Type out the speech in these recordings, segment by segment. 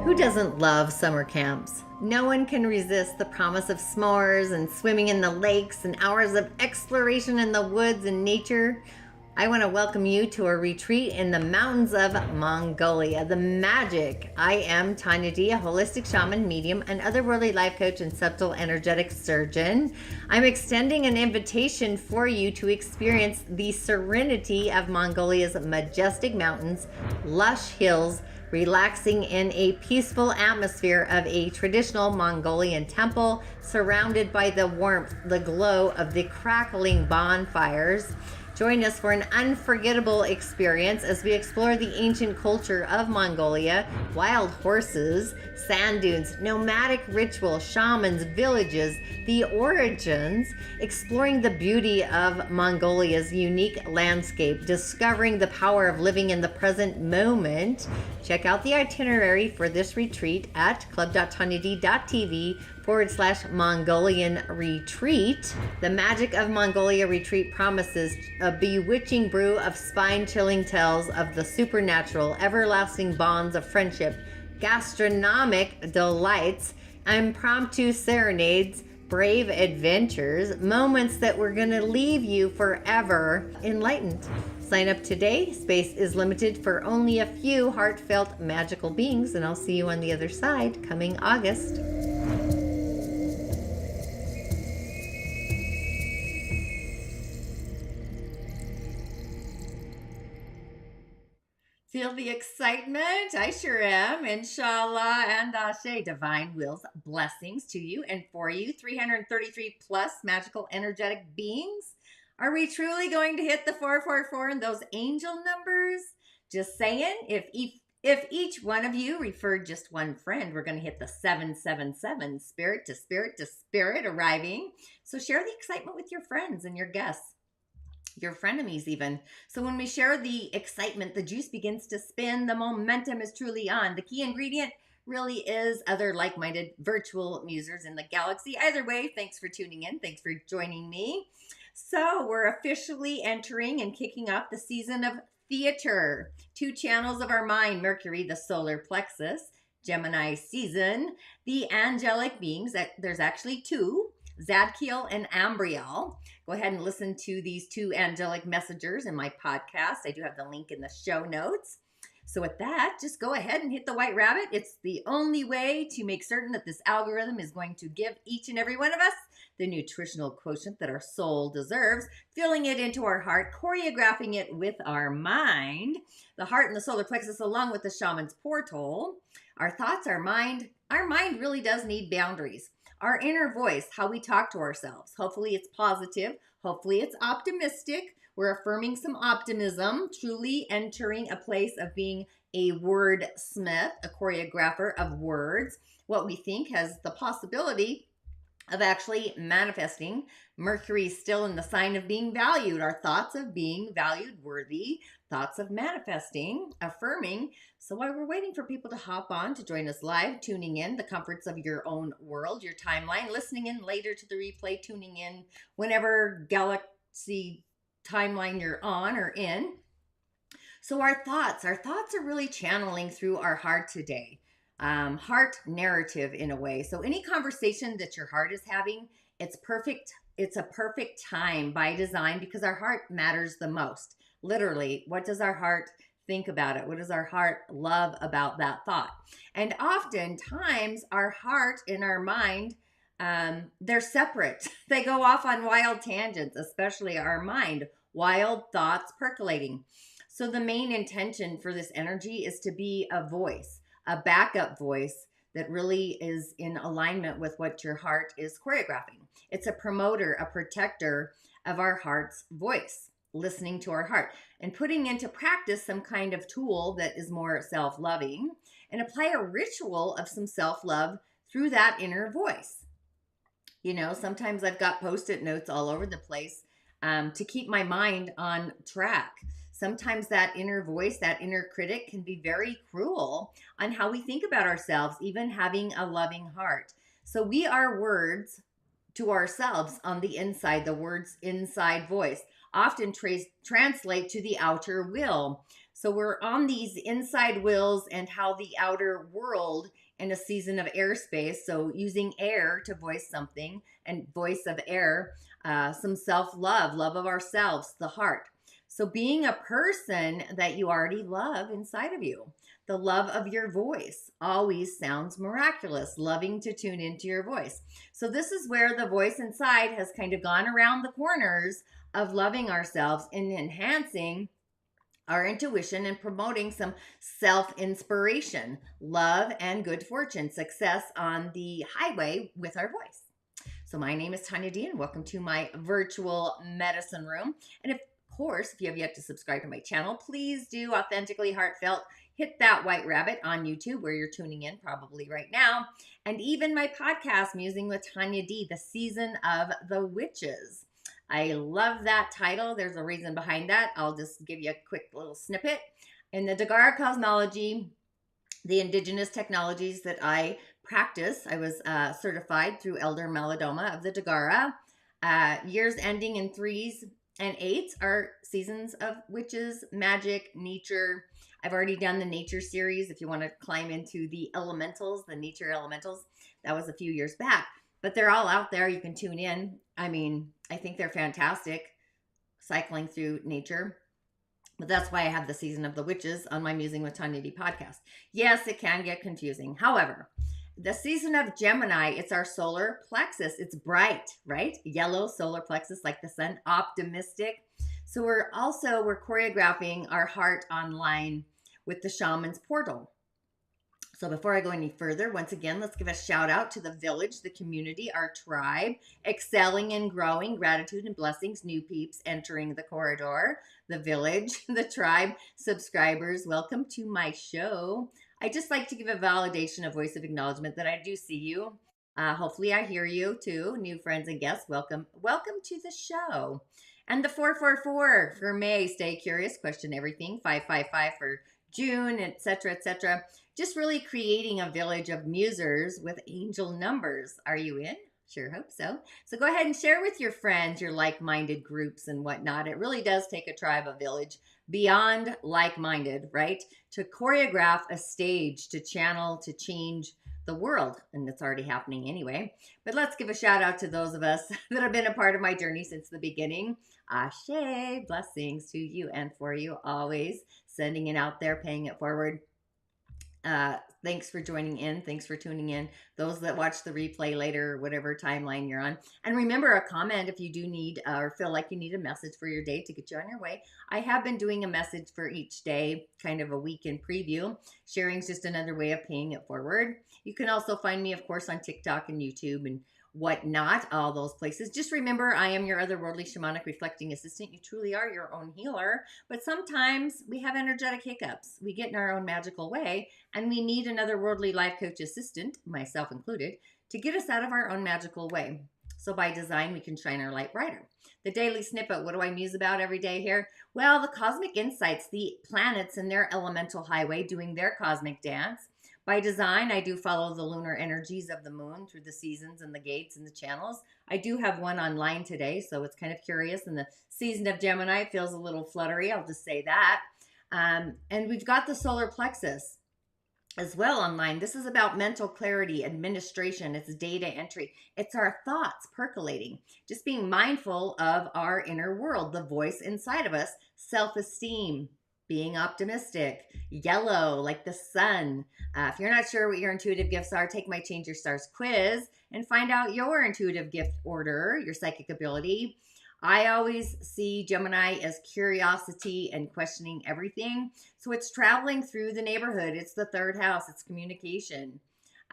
Who doesn't love summer camps? No one can resist the promise of s'mores and swimming in the lakes and hours of exploration in the woods and nature. I want to welcome you to a retreat in the mountains of Mongolia. The magic. I am Tonya D, a holistic shaman, medium, and otherworldly life coach and subtle energetic surgeon. I'm extending an invitation for you to experience the serenity of Mongolia's majestic mountains, lush hills, relaxing in a peaceful atmosphere of a traditional Mongolian temple, surrounded by the warmth, the glow of the crackling bonfires. Join us for an unforgettable experience as we explore the ancient culture of Mongolia, wild horses, sand dunes, nomadic ritual, shamans, villages, the origins, exploring the beauty of Mongolia's unique landscape, discovering the power of living in the present moment. Check out the itinerary for this retreat at club.tonyad.tv/Mongolian retreat. The Magic of Mongolia retreat promises a bewitching brew of spine-chilling tales of the supernatural, everlasting bonds of friendship, gastronomic delights, impromptu serenades, brave adventures, moments that we're going to leave you forever enlightened. Sign up today. Space is limited for only a few heartfelt magical beings, and I'll see you on the other side coming August. Feel the excitement? I sure am. Inshallah and Ashe, divine wills, blessings to you and for you. 333 plus magical energetic beings. Are we truly going to hit the 444 and those angel numbers? Just saying, if each one of you referred just one friend, we're going to hit the 777, spirit to spirit to spirit arriving. So share the excitement with your friends and your guests, your frenemies even. So when we share the excitement, the juice begins to spin, the momentum is truly on. The key ingredient really is other like-minded virtual musers in the galaxy. Either way, thanks for tuning in. Thanks for joining me. So we're officially entering and kicking off the season of theater. 2 channels of our mind, Mercury, the solar plexus, Gemini season, the angelic beings, there's actually 2, Zadkiel and Ambriel. Go ahead and listen to these 2 angelic messengers in my podcast. I do have the link in the show notes. So with that, just go ahead and hit the white rabbit. It's the only way to make certain that this algorithm is going to give each and every one of us the nutritional quotient that our soul deserves, filling it into our heart, choreographing it with our mind, the heart and the solar plexus along with the shaman's portal, our thoughts, our mind really does need boundaries. Our inner voice, how we talk to ourselves. Hopefully it's positive. Hopefully it's optimistic. We're affirming some optimism, truly entering a place of being a wordsmith, a choreographer of words. What we think has the possibility of actually manifesting. Mercury still in the sign of being valued. Our thoughts of being valued, worthy, thoughts of manifesting, affirming. So while we're waiting for people to hop on to join us live, tuning in, the comforts of your own world, your timeline, listening in later to the replay, tuning in whenever galaxy timeline you're on or in. So our thoughts are really channeling through our heart today. Heart narrative in a way. So any conversation that your heart is having, it's perfect. It's a perfect time by design because our heart matters the most. Literally, what does our heart think about it? What does our heart love about that thought? And oftentimes our heart and our mind, they're separate. They go off on wild tangents, especially our mind, wild thoughts percolating. So the main intention for this energy is to be a voice, a backup voice that really is in alignment with what your heart is choreographing. It's a promoter, a protector of our heart's voice, listening to our heart and putting into practice some kind of tool that is more self-loving and apply a ritual of some self-love through that inner voice. You know, sometimes I've got Post-it notes all over the place to keep my mind on track. Sometimes that inner voice, that inner critic can be very cruel on how we think about ourselves, even having a loving heart. So we are words to ourselves on the inside, the words inside voice, often translate to the outer will. So we're on these inside wheels and how the outer world in a season of airspace. So using air to voice something and voice of air, some self-love, love of ourselves, the heart. So being a person that you already love inside of you. The love of your voice always sounds miraculous, loving to tune into your voice. So this is where the voice inside has kind of gone around the corners of loving ourselves and enhancing our intuition and promoting some self-inspiration, love, and good fortune, success on the highway with our voice. So my name is Tonya D, and welcome to my virtual medicine room. And of course, if you have yet to subscribe to my channel, please do. Authentically Heartfelt. Hit that white rabbit on YouTube where you're tuning in probably right now. And even my podcast, Musing with Tonya D, the Season of the Witches. I love that title. There's a reason behind that. I'll just give you a quick little snippet. In the Dagara cosmology, the indigenous technologies that I practice, I was certified through Elder Melodoma of the Dagara. Years ending in 3s and 8s are seasons of witches, magic, nature. I've already done the nature series. If you want to climb into the elementals, the nature elementals, that was a few years back. But they're all out there. You can tune in. I mean, I think they're fantastic, cycling through nature. But that's why I have the Season of the Witches on my Musing with Tonya D podcast. Yes, it can get confusing. However, the season of Gemini, it's our solar plexus. It's bright, right? Yellow solar plexus like the sun, optimistic. So we're choreographing our heart online with the Shaman's portal. So before I go any further, once again, let's give a shout out to the village, the community, our tribe, excelling and growing, gratitude and blessings, new peeps entering the corridor, the village, the tribe, subscribers, welcome to my show. I just like to give a validation, a voice of acknowledgement that I do see you. Hopefully I hear you too. New friends and guests, welcome. Welcome to the show. And the 444 for May, stay curious, question everything, 555 for June, etc., etc. Just really creating a village of musers with angel numbers. Are you in? Sure hope so. So go ahead and share with your friends, your like-minded groups and whatnot. It really does take a tribe, a village, beyond like-minded, right? To choreograph a stage, to channel, to change the world. And it's already happening anyway. But let's give a shout out to those of us that have been a part of my journey since the beginning. Ashe, blessings to you and for you always. Sending it out there, paying it forward. Thanks for joining in. Thanks for tuning in. Those that watch the replay later, whatever timeline you're on. And remember, a comment if you do need or feel like you need a message for your day to get you on your way. I have been doing a message for each day, kind of a weekend preview. Sharing is just another way of paying it forward. You can also find me, of course, on TikTok and YouTube and whatnot, all those places. Just remember, I am your otherworldly shamanic reflecting assistant. You truly are your own healer, but sometimes we have energetic hiccups. We get in our own magical way, and we need another worldly life coach assistant, myself included, to get us out of our own magical way. So by design, we can shine our light brighter. The daily snippet, what do I muse about every day here? Well, the cosmic insights, the planets and their elemental highway doing their cosmic dance. By design, I do follow the lunar energies of the moon through the seasons and the gates and the channels. I do have one online today, so it's kind of curious. And the season of Gemini feels a little fluttery. I'll just say that. And we've got the solar plexus as well online. This is about mental clarity, administration. It's data entry. It's our thoughts percolating. Just being mindful of our inner world, the voice inside of us, self-esteem, being optimistic, yellow like the sun. If you're not sure what your intuitive gifts are, take my Change Your Stars quiz and find out your intuitive gift order, your psychic ability. I always see Gemini as curiosity and questioning everything. So it's traveling through the neighborhood. It's the third house. It's communication.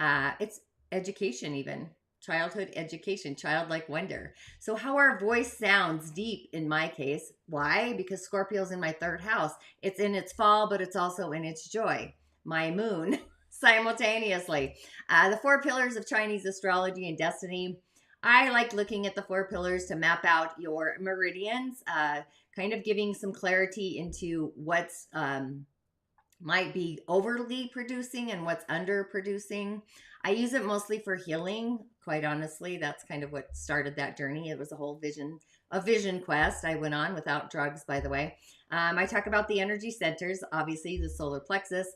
It's education even. Childhood education, childlike wonder. So how our voice sounds deep in my case. Why? Because Scorpio's in my third house. It's in its fall, but it's also in its joy. My moon simultaneously. The 4 pillars of Chinese astrology and destiny. I like looking at the 4 pillars to map out your meridians, kind of giving some clarity into what's might be overly producing and what's under producing. I use it mostly for healing. Quite honestly, that's kind of what started that journey. It was a whole vision a vision quest I went on without drugs, by the way. I talk about the energy centers, obviously the solar plexus.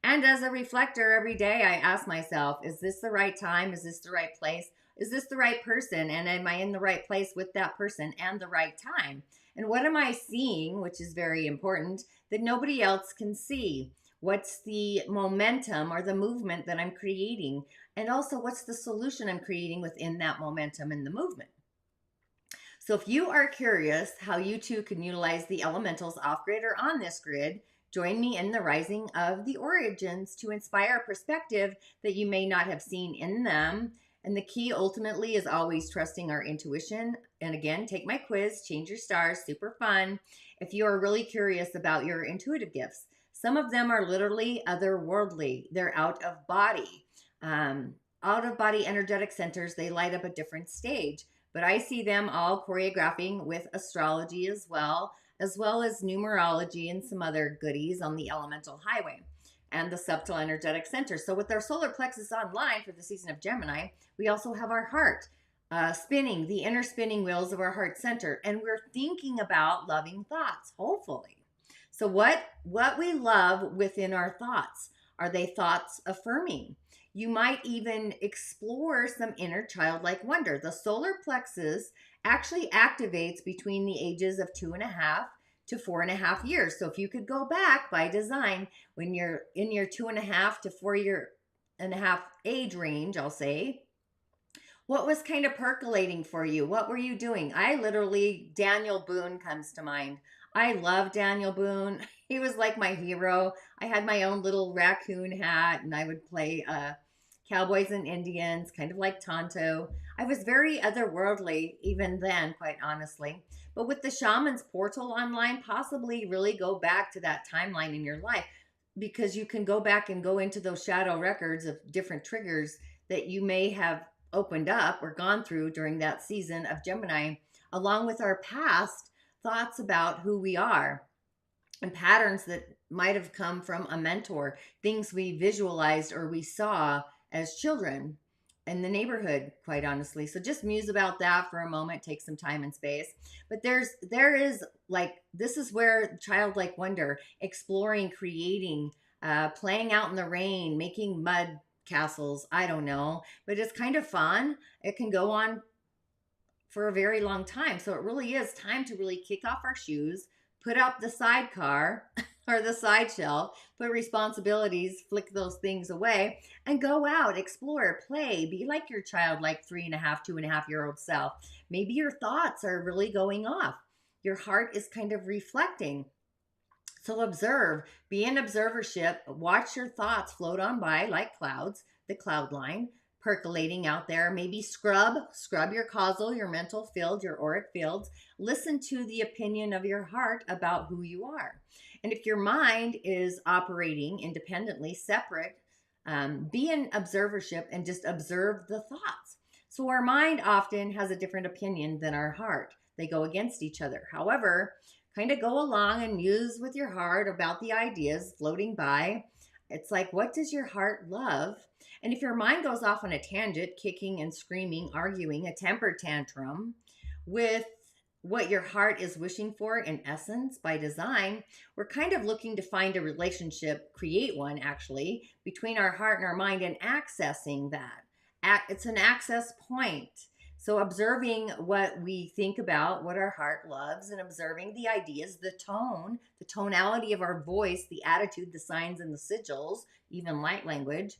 And as a reflector, every day I ask myself, is this the right time? Is this the right place? Is this the right person? And am I in the right place with that person and the right time? And what am I seeing, which is very important, that nobody else can see? What's the momentum or the movement that I'm creating? And also, what's the solution I'm creating within that momentum and the movement? So if you are curious how you too can utilize the elementals off grid or on this grid, join me in the rising of the origins to inspire a perspective that you may not have seen in them. And the key ultimately is always trusting our intuition. And again, take my quiz, change your stars, super fun. If you are really curious about your intuitive gifts, some of them are literally otherworldly. They're out of body. Out of body energetic centers, they light up a different stage. But I see them all choreographing with astrology as well as numerology and some other goodies on the elemental highway and the subtle energetic center. So with our solar plexus online for the season of Gemini, we also have our heart spinning, the inner spinning wheels of our heart center. And we're thinking about loving thoughts, hopefully. So what we love within our thoughts, are they thoughts affirming? You might even explore some inner childlike wonder. The solar plexus actually activates between the ages of 2.5 to 4.5 years. So if you could go back by design when you're in your 2.5 to 4.5 age range, I'll say, what was kind of percolating for you? What were you doing? Daniel Boone comes to mind. I love Daniel Boone. He was like my hero. I had my own little raccoon hat and I would play cowboys and Indians, kind of like Tonto. I was very otherworldly even then, quite honestly. But with the Shamans portal online, possibly really go back to that timeline in your life, because you can go back and go into those shadow records of different triggers that you may have opened up or gone through during that season of Gemini, along with our past thoughts about who we are and patterns that might have come from a mentor, things we visualized or we saw as children in the neighborhood, quite honestly. So just muse about that for a moment, take some time and space. But there is like, this is where childlike wonder, exploring, creating, playing out in the rain, making mud castles, I don't know, but it's kind of fun. It can go on for a very long time. So it really is time to really kick off our shoes, put up the sidecar or the side shelf, put responsibilities, flick those things away, and go out, explore, play, be like your child, like 3.5, 2.5-year-old self. Maybe your thoughts are really going off. Your heart is kind of reflecting. So observe, be in observership, watch your thoughts float on by like clouds, the cloud line, percolating out there. Maybe scrub your causal, your mental field, your auric fields. Listen to the opinion of your heart about who you are. And if your mind is operating independently, separate, be in observership and just observe the thoughts. So our mind often has a different opinion than our heart. They go against each other. However, kind of go along and muse with your heart about the ideas floating by. It's like, what does your heart love? And if your mind goes off on a tangent, kicking and screaming, arguing, a temper tantrum with what your heart is wishing for in essence by design, we're kind of looking to find a relationship, create one actually, between our heart and our mind and accessing that. It's an access point. So observing what we think about, what our heart loves, and observing the ideas, the tone, the tonality of our voice, the attitude, the signs and the sigils, even light language,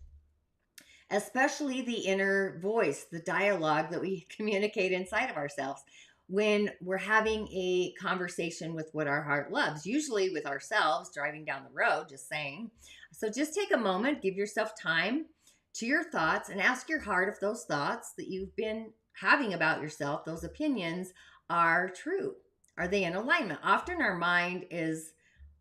especially the inner voice, the dialogue that we communicate inside of ourselves when we're having a conversation with what our heart loves, usually with ourselves driving down the road, just saying. So just take a moment, give yourself time to your thoughts and ask your heart if those thoughts that you've been having about yourself, those opinions, are true. Are they in alignment? Often our mind is,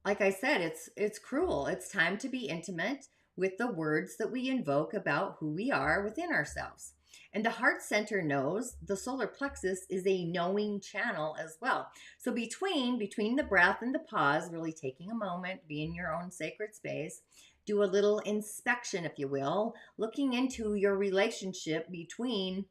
like I said, it's cruel. It's time to be intimate with the words that we invoke about who we are within ourselves. And the heart center knows, the solar plexus is a knowing channel as well. So between the breath and the pause, really taking a moment, be in your own sacred space, do a little inspection, if you will, looking into your relationship between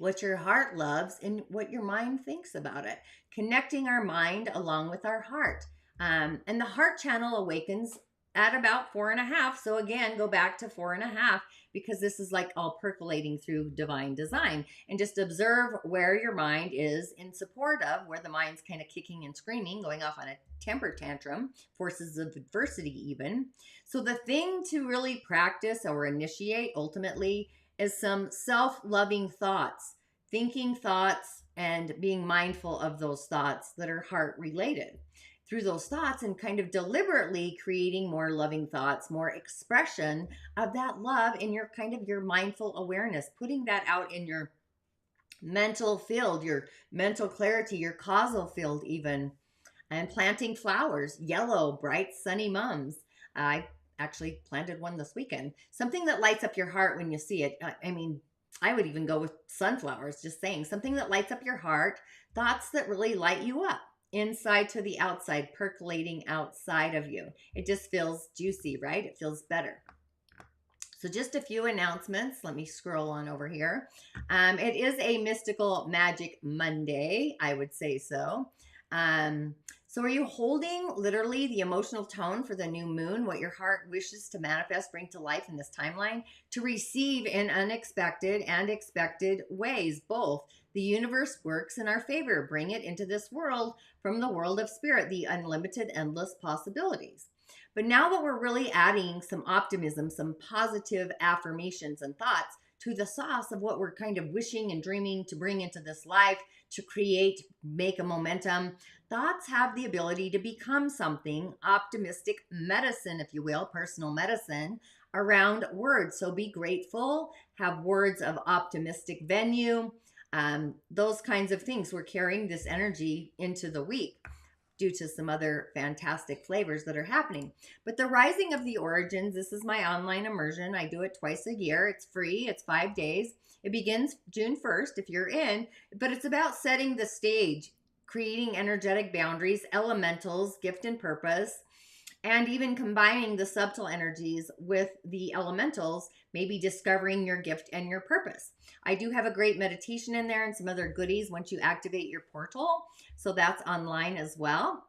what your heart loves and what your mind thinks about it. Connecting our mind along with our heart. And the heart channel awakens at about 4.5. So again, go back to 4.5 because this is like all percolating through divine design. And just observe where your mind is in support of, where the mind's kind of kicking and screaming, going off on a temper tantrum, forces of adversity even. So the thing to really practice or initiate ultimately is some self-loving thoughts, thinking thoughts and being mindful of those thoughts that are heart related. Through those thoughts and kind of deliberately creating more loving thoughts, more expression of that love in your kind of your mindful awareness, putting that out in your mental field, your mental clarity, your causal field even, and planting flowers, yellow, bright, sunny mums. I actually planted one this weekend. Something that lights up your heart when you see it. I mean, I would even go with sunflowers, just saying. Something that lights up your heart, thoughts that really light you up, inside to the outside, percolating outside of you. It just feels juicy, right? It feels better. So just a few announcements. Let me scroll on over here. It is a mystical magic Monday, I would say so. So are you holding literally the emotional tone for the new moon, what your heart wishes to manifest, bring to life in this timeline, to receive in unexpected and expected ways, both? The universe works in our favor. Bring it into this world from the world of spirit, the unlimited, endless possibilities. But now that we're really adding some optimism, some positive affirmations and thoughts to the sauce of what we're kind of wishing and dreaming to bring into this life, to create, make a momentum, thoughts have the ability to become something, optimistic medicine, if you will, personal medicine around words. So be grateful, have words of optimistic venue, those kinds of things. We're carrying this energy into the week due to some other fantastic flavors that are happening. But the Rising of the Origins, this is my online immersion. I do it twice a year. It's free. It's 5 days. It begins June 1st if you're in, but it's about setting the stage, creating energetic boundaries, elementals, gift and purpose, and even combining the subtle energies with the elementals, maybe discovering your gift and your purpose. I do have a great meditation in there and some other goodies once you activate your portal. So that's online as well.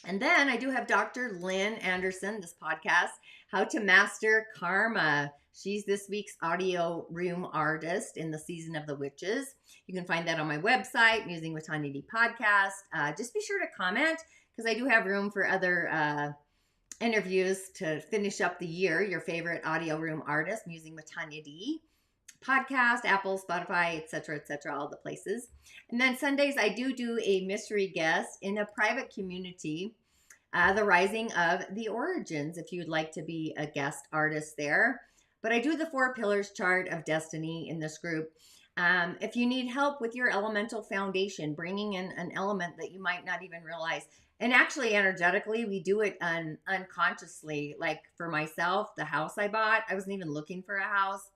And then I do have Dr. Lynn Anderson, this podcast, How to Master Karma. She's this week's audio room artist in the Season of the Witches. You can find that on my website, Musing with Tonya D podcast. Just be sure to comment because I do have room for other interviews to finish up the year. Your favorite audio room artist, Musing with Tonya D podcast, Apple, Spotify, etc., all the places. And then Sundays, I do a mystery guest in a private community, the Rising of the Origins, if you'd like to be a guest artist there. But I do the 4 pillars chart of destiny in this group. If you need help with your elemental foundation, bringing in an element that you might not even realize. And actually, energetically, we do it unconsciously. Like for myself, the house I bought, I wasn't even looking for a house.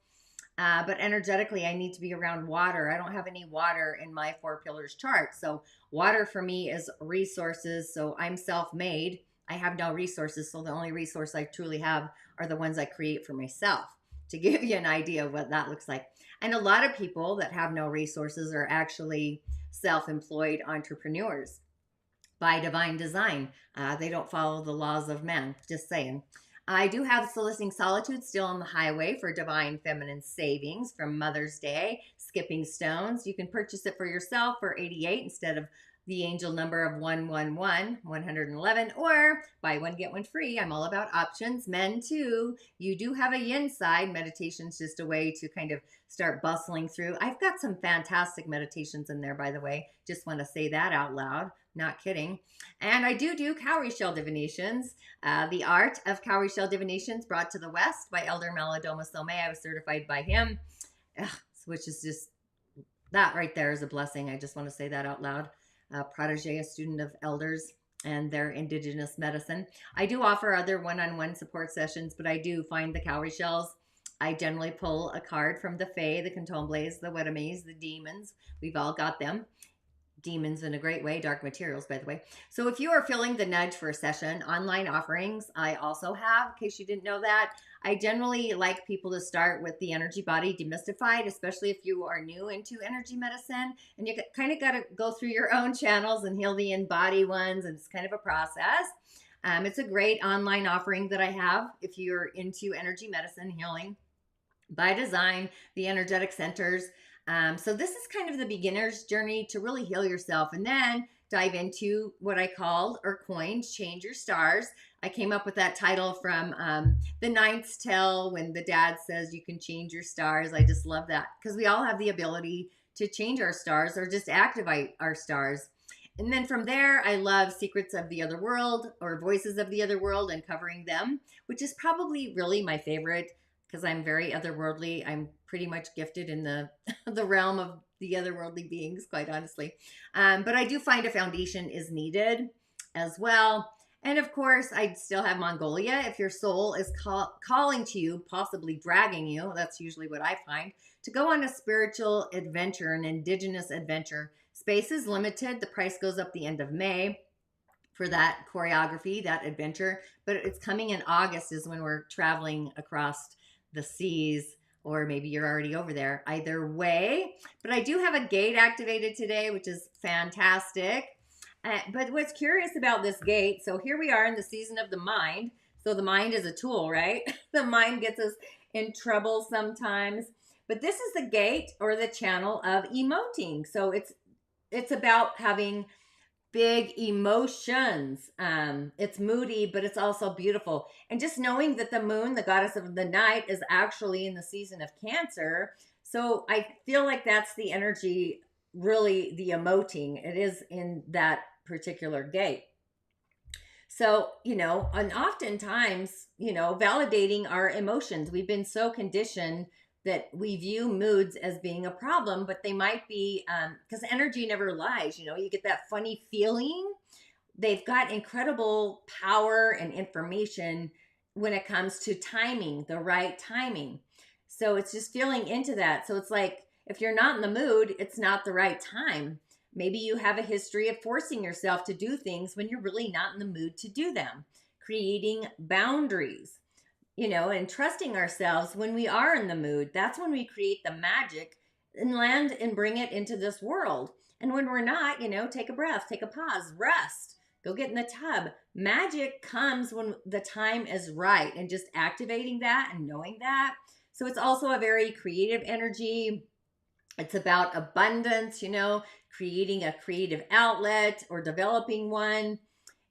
But energetically, I need to be around water. I don't have any water in my 4 pillars chart. So water for me is resources. So I'm self-made. I have no resources. So the only resource I truly have are the ones I create for myself, to give you an idea of what that looks like. And a lot of people that have no resources are actually self-employed entrepreneurs by divine design. They don't follow the laws of men, just saying. I do have Soliciting Solitude still on the highway for divine feminine savings from Mother's Day, skipping stones. You can purchase it for yourself for $88 instead of the angel number of 111, or buy one, get one free. I'm all about options. Men too. You do have a yin side. Meditation's just a way to kind of start bustling through. I've got some fantastic meditations in there, by the way. Just want to say that out loud. Not kidding. And I do cowrie shell divinations. The art of cowrie shell divinations brought to the West by Elder Melodoma Some. I was certified by him, which is just, that right there is a blessing. I just want to say that out loud. Protege, a student of elders and their indigenous medicine. I do offer other one-on-one support sessions, but I do find the cowrie shells. I generally pull a card from the Fae, the Cantombles, the Wettamies, the demons. We've all got them. demons in a great way, dark materials, by the way. So if you are feeling the nudge for a session, online offerings I also have, in case you didn't know that. I generally like people to start with the energy body demystified, especially if you are new into energy medicine and you kind of got to go through your own channels and heal the in-body ones, and it's kind of a process. It's a great online offering that I have if you're into energy medicine healing by design, the energetic centers. So this is kind of the beginner's journey to really heal yourself, and then dive into what I called or coined change your stars. I came up with that title from The Ninth Tale, when the dad says you can change your stars. I just love that because we all have the ability to change our stars or just activate our stars. And then from there, I love Secrets of the Other World or Voices of the Other World and covering them, which is probably really my favorite because I'm very otherworldly. I'm pretty much gifted in the the realm of the otherworldly beings, quite honestly. But I do find a foundation is needed as well. And of course, I still have Mongolia. If your soul is calling to you, possibly dragging you, that's usually what I find, to go on a spiritual adventure, an indigenous adventure. Space is limited. The price goes up the end of May for that choreography, that adventure. But it's coming in August is when we're traveling across the seas, or maybe you're already over there. Either way. But I do have a gate activated today, which is fantastic. But what's curious about this gate, so here we are in the season of the mind. So the mind is a tool, right? The mind gets us in trouble sometimes. But this is the gate or the channel of emoting. So it's about having big emotions. It's moody, but it's also beautiful. And just knowing that the moon, the goddess of the night, is actually in the season of Cancer. So I feel like that's the energy, really the emoting. It is in that particular gate. So, and oftentimes, validating our emotions. We've been so conditioned that we view moods as being a problem, but they might be, because energy never lies. You get that funny feeling. They've got incredible power and information when it comes to timing, the right timing. So it's just feeling into that. So it's like, if you're not in the mood, it's not the right time. Maybe you have a history of forcing yourself to do things when you're really not in the mood to do them. Creating boundaries, and trusting ourselves when we are in the mood. That's when we create the magic and land and bring it into this world. And when we're not, take a breath, take a pause, rest, go get in the tub. Magic comes when the time is right, and just activating that and knowing that. So it's also a very creative energy. It's about abundance, creating a creative outlet or developing one.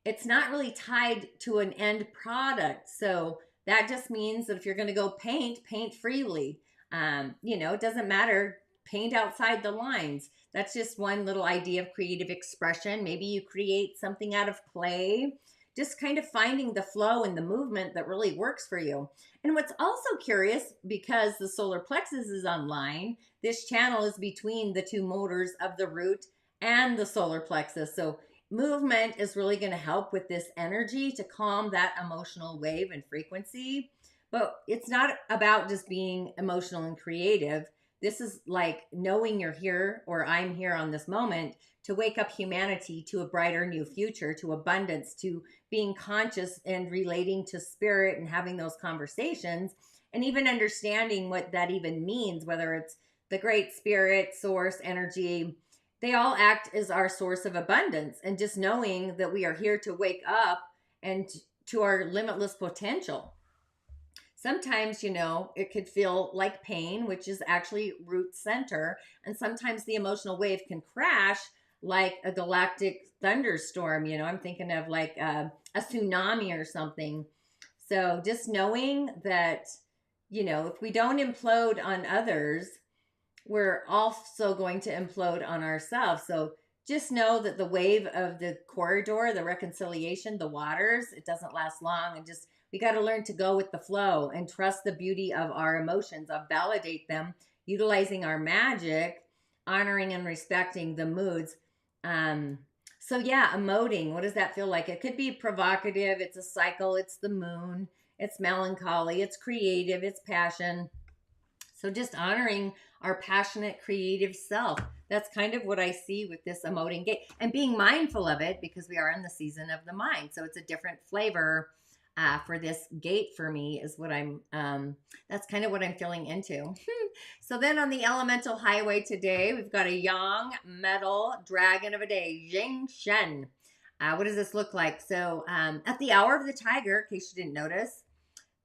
It's not really tied to an end product. So that just means that if you're going to go paint freely. It doesn't matter. Paint outside the lines. That's just one little idea of creative expression. Maybe you create something out of clay. Just kind of finding the flow and the movement that really works for you. And what's also curious, because the solar plexus is online, this channel is between the two motors of the root and the solar plexus. So movement is really going to help with this energy to calm that emotional wave and frequency. But it's not about just being emotional and creative. This is like knowing you're here, or I'm here on this moment, to wake up humanity to a brighter new future, to abundance, to being conscious and relating to spirit and having those conversations, and even understanding what that even means, whether it's the great spirit, source, energy. They all act as our source of abundance, and just knowing that we are here to wake up and to our limitless potential. Sometimes, it could feel like pain, which is actually root center. And sometimes the emotional wave can crash like a galactic thunderstorm. I'm thinking of like a tsunami or something. So just knowing that, if we don't implode on others, we're also going to implode on ourselves. So just know that the wave of the corridor, the reconciliation, the waters, it doesn't last long. And just, we got to learn to go with the flow and trust the beauty of our emotions, of validate them, utilizing our magic, honoring and respecting the moods. So yeah, emoting, what does that feel like? It could be provocative. It's a cycle. It's the moon. It's melancholy. It's creative. It's passion. So just honoring our passionate, creative self. that's kind of what I see with this emoting gate, and being mindful of it because we are in the season of the mind. So it's a different flavor for this gate for me is what that's kind of what I'm feeling into. So then on the elemental highway today, we've got a yang metal dragon of a day, Geng Shen. What does this look like? So at the hour of the tiger, in case you didn't notice,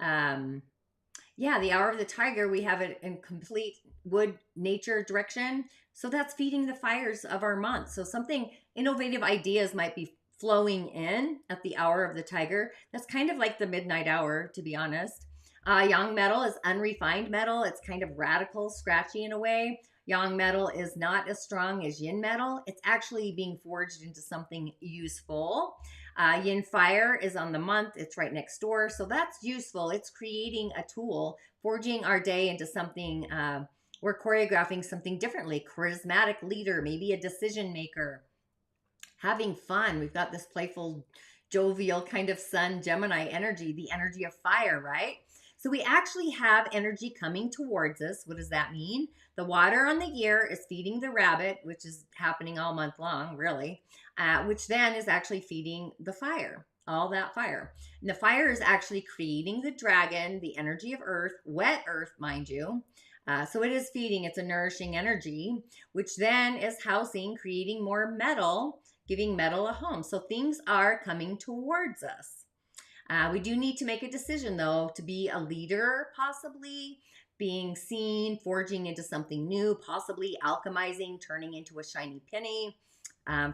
yeah, the hour of the tiger, we have it in complete wood nature direction. So that's feeding the fires of our month. So something innovative ideas might be flowing in at the hour of the tiger. That's kind of like the midnight hour, to be honest. Yang metal is unrefined metal. It's kind of radical, scratchy in a way. Yang metal is not as strong as yin metal. It's actually being forged into something useful. Yin fire is on the month. It's right next door. So that's useful. It's creating a tool, forging our day into something. We're choreographing something differently. Charismatic leader, maybe a decision maker. Having fun. We've got this playful, jovial kind of sun, Gemini energy, the energy of fire, right? So we actually have energy coming towards us. What does that mean? The water on the ear is feeding the rabbit, which is happening all month long, really, which then is actually feeding the fire, all that fire. And the fire is actually creating the dragon, the energy of earth, wet earth, mind you. So it is feeding, it's a nourishing energy, which then is housing, creating more metal, giving metal a home. So things are coming towards us. We do need to make a decision, though, to be a leader, possibly being seen, forging into something new, possibly alchemizing, turning into a shiny penny,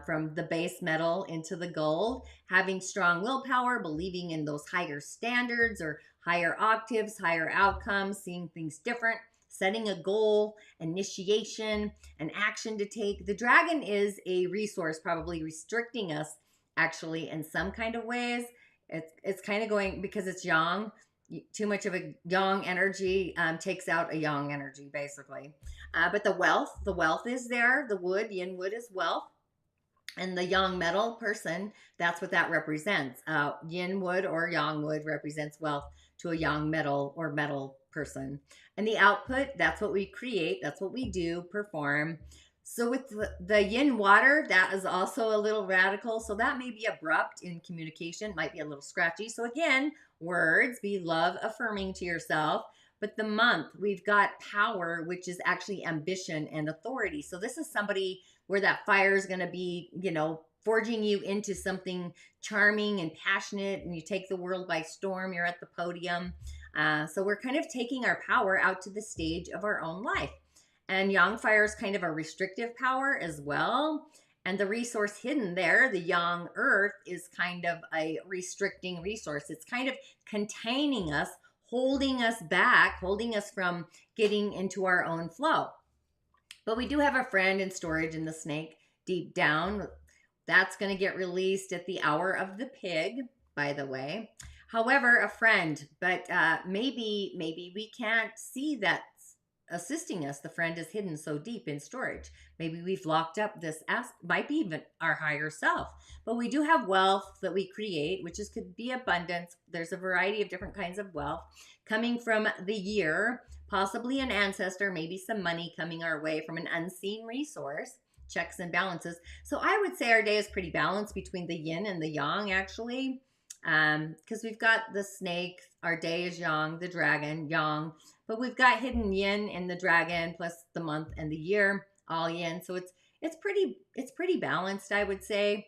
from the base metal into the gold, having strong willpower, believing in those higher standards or higher octaves, higher outcomes, seeing things different, setting a goal, initiation, an action to take. The dragon is a resource, probably restricting us actually in some kind of ways. It's kind of going, because it's yang, too much of a yang energy takes out a yang energy, basically. But the wealth is there. The wood, yin wood is wealth. And the yang metal person, that's what that represents. Yin wood or yang wood represents wealth to a yang metal or metal person. And the output, that's what we create. That's what we do, perform. So with the yin water, that is also a little radical. So that may be abrupt in communication, might be a little scratchy. So again, words, be love affirming to yourself. But the month, we've got power, which is actually ambition and authority. So this is somebody where that fire is going to be, forging you into something charming and passionate, and you take the world by storm. You're at the podium. So we're kind of taking our power out to the stage of our own life. And yang fire is kind of a restrictive power as well. And the resource hidden there, the yang earth, is kind of a restricting resource. It's kind of containing us, holding us back, holding us from getting into our own flow. But we do have a friend in storage in the snake deep down. That's going to get released at the hour of the pig, by the way. However, a friend, but maybe we can't see that assisting us. The friend is hidden so deep in storage. Maybe we've locked up this might be even our higher self. But we do have wealth that we create, which could be abundance. There's a variety of different kinds of wealth coming from the year, possibly an ancestor, maybe some money coming our way from an unseen resource, checks and balances. So I would say our day is pretty balanced between the yin and the yang, actually, because we've got the snake. Our day is yang, the dragon, yang. But we've got hidden yin in the dragon, plus the month and the year, all yin. So it's pretty balanced, I would say.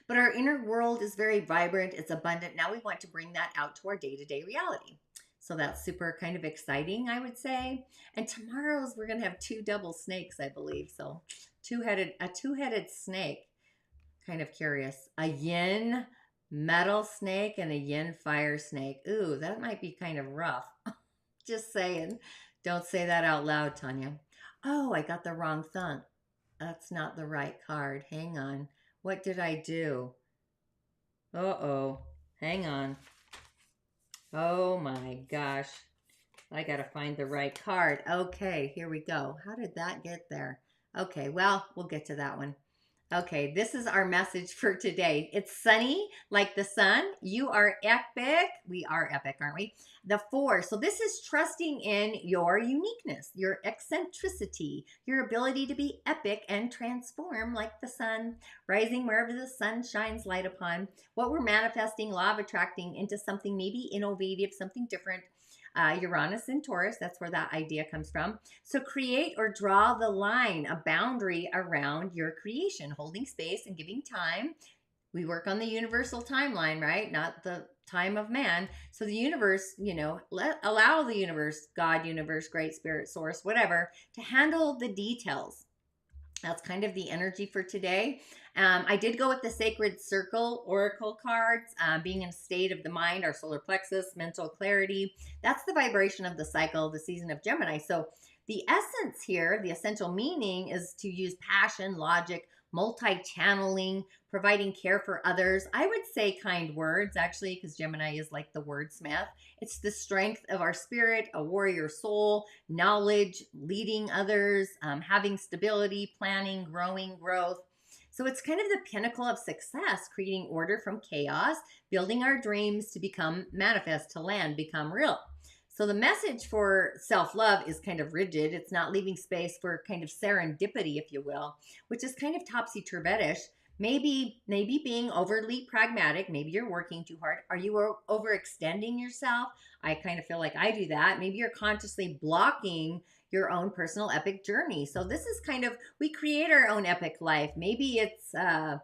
But our inner world is very vibrant. It's abundant. Now we want to bring that out to our day-to-day reality. So that's super kind of exciting, I would say. And tomorrow's we're gonna have 2 double snakes, I believe. So a two-headed snake. Kind of curious. A yin metal snake and a yin fire snake. Ooh, that might be kind of rough. Just saying. Don't say that out loud, Tonya. Oh, I got the wrong thumb. That's not the right card. Hang on. What did I do? Uh-oh. Hang on. Oh my gosh. I got to find the right card. Okay, here we go. How did that get there? Okay, well, we'll get to that one. Okay, this is our message for today. It's sunny like the sun. You are epic. We are epic, aren't we? The 4. So this is trusting in your uniqueness, your eccentricity, your ability to be epic and transform like the sun, rising wherever the sun shines light upon. What we're manifesting, law of attracting into something maybe innovative, something different. Uranus and Taurus, that's where that idea comes from. So create or draw the line, a boundary around your creation, holding space and giving time. We work on the universal timeline, right? Not the time of man. So the universe, allow the universe, God, universe, great spirit, source, whatever, to handle the details. That's kind of the energy for today. I did go with the Sacred Circle Oracle cards, being in a state of the mind, our solar plexus, mental clarity. That's the vibration of the cycle, the season of Gemini. So the essence here, the essential meaning is to use passion, logic, multi-channeling, providing care for others. I would say kind words, actually, because Gemini is like the wordsmith. It's the strength of our spirit, a warrior soul, knowledge, leading others, having stability, planning, growing, growth. So it's kind of the pinnacle of success, creating order from chaos, building our dreams to become manifest, to land, become real. So the message for self-love is kind of rigid. It's not leaving space for kind of serendipity, if you will, which is kind of topsy-turvetish. Maybe being overly pragmatic. Maybe you're working too hard. Are you overextending yourself? I kind of feel like I do that. Maybe you're consciously blocking your own personal epic journey. So this is kind of, we create our own epic life. Maybe it's a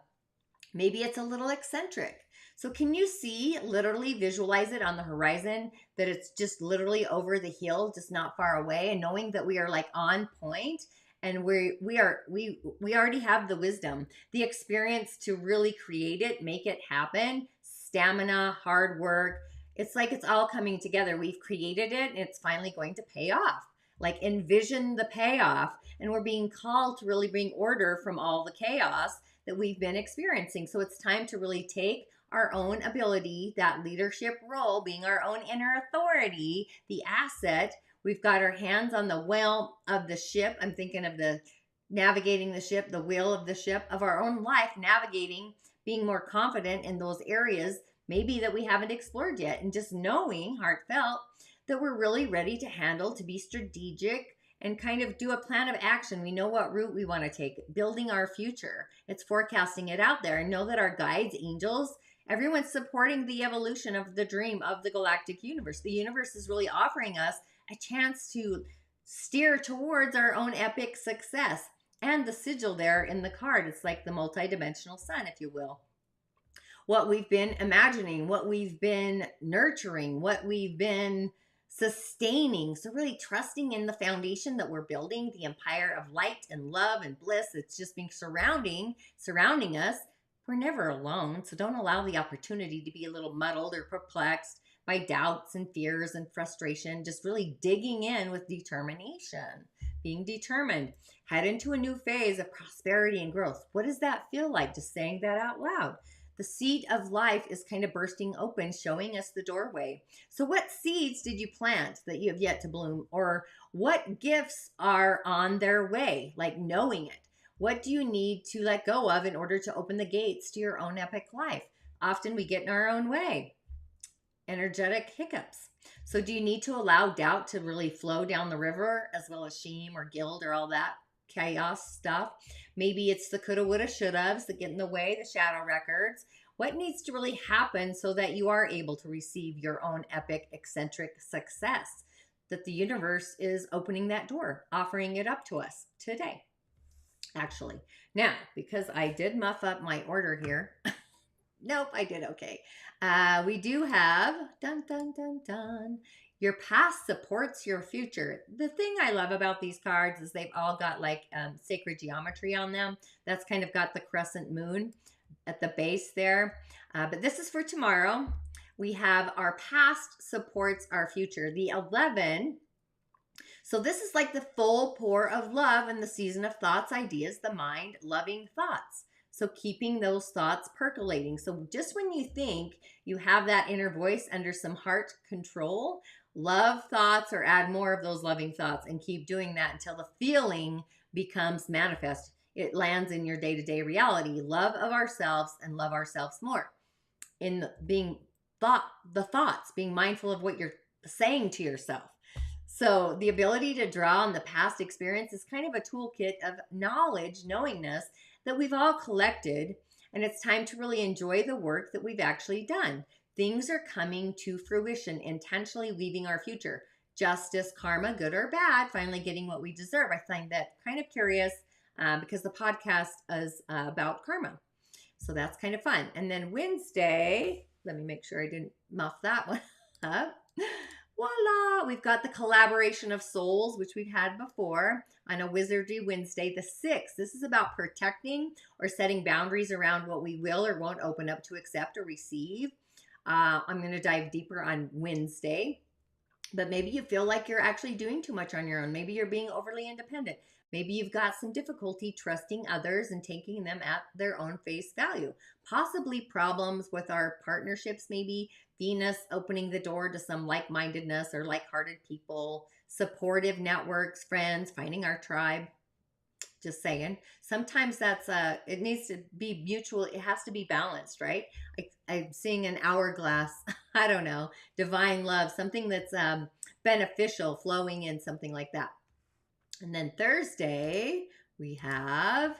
little eccentric. So can you see, literally visualize it on the horizon, that it's just literally over the hill, just not far away, and knowing that we are like on point, and we already have the wisdom, the experience to really create it, make it happen, stamina, hard work. It's like it's all coming together. We've created it and it's finally going to pay off. Like envision the payoff, and we're being called to really bring order from all the chaos that we've been experiencing. So it's time to really take our own ability, that leadership role, being our own inner authority, the asset. We've got our hands on the wheel of the ship. I'm thinking of the navigating the ship, the wheel of the ship of our own life, navigating, being more confident in those areas maybe that we haven't explored yet, and just knowing, heartfelt, that we're really ready to handle, to be strategic, and kind of do a plan of action. We know what route we want to take, building our future. It's forecasting it out there, and know that our guides, angels, everyone's supporting the evolution of the dream of the galactic universe. The universe is really offering us a chance to steer towards our own epic success. And the sigil there in the card, it's like the multidimensional sun, if you will. What we've been imagining, what we've been nurturing, what we've been sustaining. So really trusting in the foundation that we're building, the empire of light and love and bliss. It's just being surrounding us. We're never alone. So don't allow the opportunity to be a little muddled or perplexed by doubts and fears and frustration. Just really digging in with determination, being determined. Head into a new phase of prosperity and growth. What does that feel like? Just saying that out loud. The seed of life is kind of bursting open, showing us the doorway. So what seeds did you plant that you have yet to bloom? Or what gifts are on their way? Like knowing it. What do you need to let go of in order to open the gates to your own epic life? Often we get in our own way. Energetic hiccups. So do you need to allow doubt to really flow down the river, as well as shame or guilt or all that chaos stuff? Maybe it's the coulda, woulda, shouldas that get in the way, the shadow records. What needs to really happen so that you are able to receive your own epic, eccentric success? That the universe is opening that door, offering it up to us today. Actually, now, because I did muff up my order here. Nope, I did okay. We do have, dun, dun, dun, dun. Your past supports your future. The thing I love about these cards is they've all got like sacred geometry on them. That's kind of got the crescent moon at the base there. But this is for tomorrow. We have our past supports our future. The 11. So this is like the full pour of love in the season of thoughts, ideas, the mind, loving thoughts. So keeping those thoughts percolating. So just when you think you have that inner voice under some heart control, love thoughts, or add more of those loving thoughts, and keep doing that until the feeling becomes manifest. it lands in your day-to-day reality. Love of ourselves and love ourselves more. In being the thoughts, being mindful of what you're saying to yourself. So the ability to draw on the past experience is kind of a toolkit of knowledge, knowingness that we've all collected. And it's time to really enjoy the work that we've actually done. Things are coming to fruition, intentionally weaving our future. Justice, karma, good or bad, finally getting what we deserve. I find that kind of curious because the podcast is about karma. So that's kind of fun. And then Wednesday, let me make sure I didn't muff that one up. Voila! We've got the collaboration of souls, which we've had before on a Wizardry Wednesday, the 6th. This is about protecting or setting boundaries around what we will or won't open up to accept or receive. I'm going to dive deeper on Wednesday. But maybe you feel like you're actually doing too much on your own. Maybe you're being overly independent. Maybe you've got some difficulty trusting others and taking them at their own face value. Possibly problems with our partnerships, maybe Venus opening the door to some like-mindedness or like-hearted people, supportive networks, friends, finding our tribe. Just saying. Sometimes that's it needs to be mutual. It has to be balanced, right? I'm seeing an hourglass. I don't know. Divine love, something that's beneficial, flowing in, something like that. And then Thursday, we have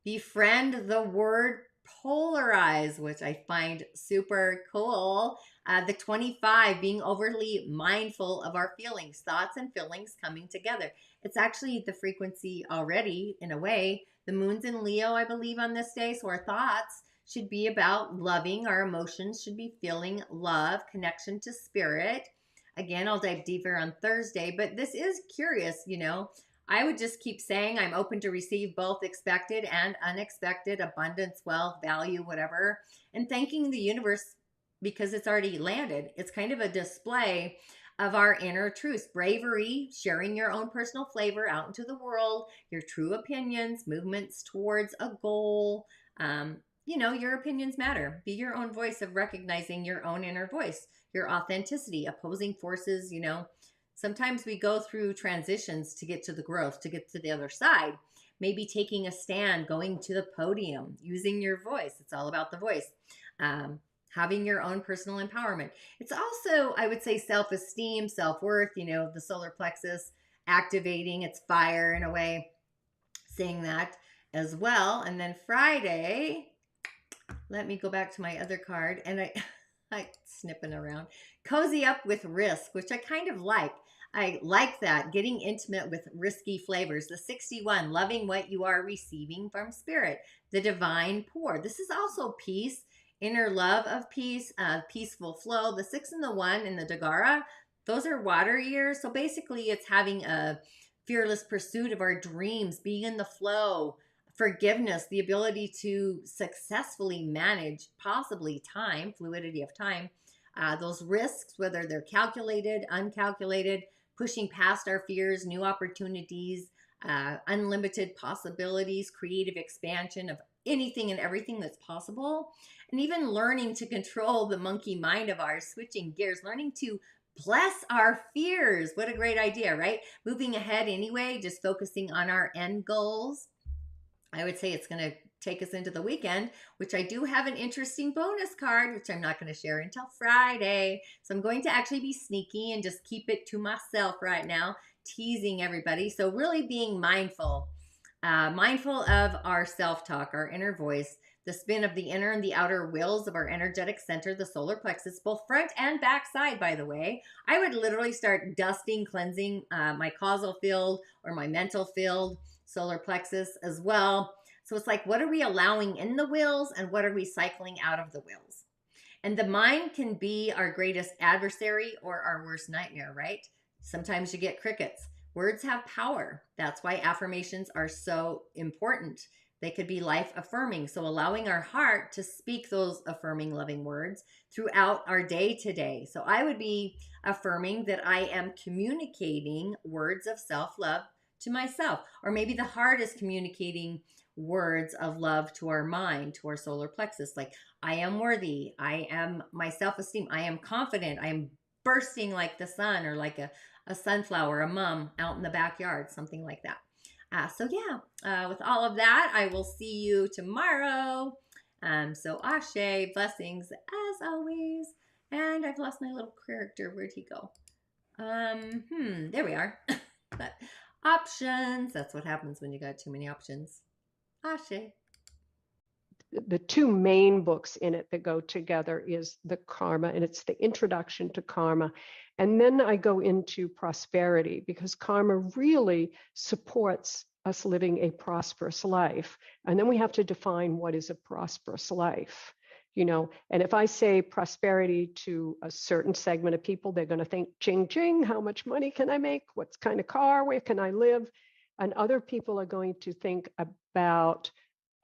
befriend the word polarize, which I find super cool. The 25, being overly mindful of our feelings, thoughts and feelings coming together. It's actually the frequency already, in a way. The moon's in Leo, I believe, on this day. So our thoughts should be about loving. Our emotions should be feeling love, connection to spirit. Again, I'll dive deeper on Thursday, but this is curious, you know. I would just keep saying I'm open to receive both expected and unexpected abundance, wealth, value, whatever, and thanking the universe because it's already landed. It's kind of a display of our inner truths, bravery, sharing your own personal flavor out into the world, your true opinions, movements towards a goal. You know, your opinions matter. Be your own voice of recognizing your own inner voice, your authenticity, opposing forces, you know. Sometimes we go through transitions to get to the growth, to get to the other side. Maybe taking a stand, going to the podium, using your voice. It's all about the voice. Having your own personal empowerment. It's also, I would say, self-esteem, self-worth, you know, the solar plexus activating its fire in a way, saying that as well. And then Friday, let me go back to my other card and I snipping around. Cozy up with risk, which I kind of like. I like that. Getting intimate with risky flavors. The 61, loving what you are receiving from spirit. The divine pour. This is also peace, inner love of peace, peaceful flow. The 6 and the 1 in the Dagara, those are water years. So basically it's having a fearless pursuit of our dreams, being in the flow, forgiveness, the ability to successfully manage possibly time, fluidity of time, those risks, whether they're calculated, uncalculated, pushing past our fears, new opportunities, unlimited possibilities, creative expansion of anything and everything that's possible, and even learning to control the monkey mind of ours, switching gears, learning to bless our fears. What a great idea, right? Moving ahead anyway, just focusing on our end goals. I would say it's going to take us into the weekend, which I do have an interesting bonus card, which I'm not going to share until Friday. So I'm going to actually be sneaky and just keep it to myself right now, teasing everybody. So really being mindful, mindful of our self-talk, our inner voice, the spin of the inner and the outer wheels of our energetic center, the solar plexus, both front and back side, by the way. I would literally start dusting, cleansing my causal field or my mental field, solar plexus as well. So it's like, what are we allowing in the wheels and what are we cycling out of the wheels? And the mind can be our greatest adversary or our worst nightmare, right? Sometimes you get crickets. Words have power. That's why affirmations are so important. They could be life affirming. So allowing our heart to speak those affirming, loving words throughout our day to day. So I would be affirming that I am communicating words of self-love to myself. Or maybe the heart is communicating words of love to our mind, to our solar plexus. Like, I am worthy. I am my self-esteem. I am confident. I am bursting like the sun, or like a sunflower, a mom out in the backyard, something like that. So yeah, with all of that, I will see you tomorrow. So Ashe, blessings as always. And I've lost my little character. Where'd he go? There we are. But options. That's what happens when you got too many options. Ashe. The two main books in it that go together is the Karma, and it's the introduction to Karma. And then I go into prosperity, because Karma really supports us living a prosperous life. And then we have to define what is a prosperous life. And if I say prosperity to a certain segment of people, they're going to think, ching, ching, how much money can I make? What kind of car? Where can I live? And other people are going to think about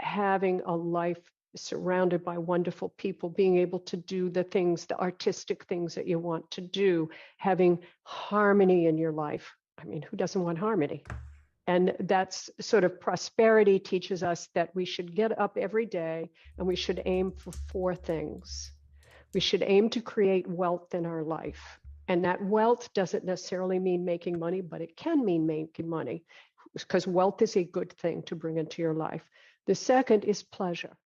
having a life surrounded by wonderful people, being able to do the things, the artistic things that you want to do, having harmony in your life. I mean, who doesn't want harmony? And that's sort of prosperity teaches us that we should get up every day and we should aim for 4 things. We should aim to create wealth in our life. And that wealth doesn't necessarily mean making money, but it can mean making money, because wealth is a good thing to bring into your life. The second is pleasure.